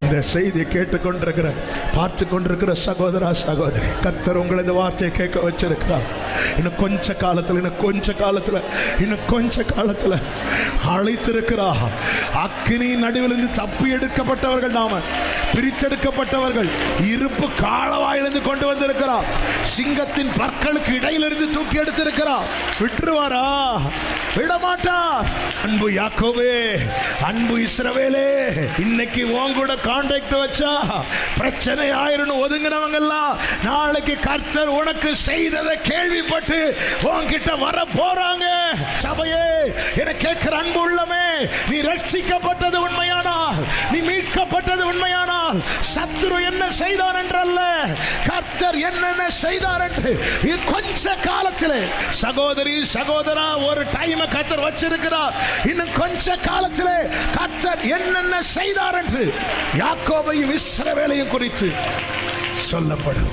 இந்த செய்தியை கேட்டுக்கொண்டிருக்கிற பார்த்து கொண்டிருக்கிற சகோதரா சகோதரி, கர்த்தர் உங்களை இந்த வார்த்தையை கேட்க வச்சிருக்கிறார். இன்னும் கொஞ்ச காலத்துல அழைத்திருக்கிறா. அக்கினி நடுவிலிருந்து தப்பி எடுக்கப்பட்டவர்கள், நாம பிரித்தெடுக்கப்பட்டவர்கள், இருப்பு காலவாயிலிருந்து கொண்டு வந்திருக்கிறார். சிங்கத்தின் பற்களுக்கு இடையிலிருந்து தூக்கி எடுத்திருக்கிறார். விட்டுருவாரா? விடமாட்டார். அன்பு யாக்கோபே, அன்பு இஸ்ரவேலே, இன்னைக்கு உன் கூட கான்டாக்ட் வச்சா பிரச்சனை ஆயிரும் ஒதுங்கினவங்க எல்லாம் நாளைக்கு கர்த்தர் உனக்கு செய்ததை கேள்விப்பட்டு உன்கிட்ட வர போறாங்க. சபையே, என கேட்கிற அன்பு உள்ளமே, நீ ரட்சிக்கப்பட்டது உண்மையானால், நீ மீட்கப்பட்டது உண்மையானால், சத்துரு என்ன செய்தார் என்றல்ல, கர்த்தர் என்னென்ன செய்தார் என்று கொஞ்ச காலத்திலே, சகோதரி சகோதரா, ஒரு டைம் கர்த்தர் வச்சிருக்கிறார். இன்னும் கொஞ்ச காலத்திலே கர்த்தர் என்னென்ன செய்தார் என்று யாக்கோபையும் இஸ்ரவேலையும் குறித்து சொல்லப்படும்.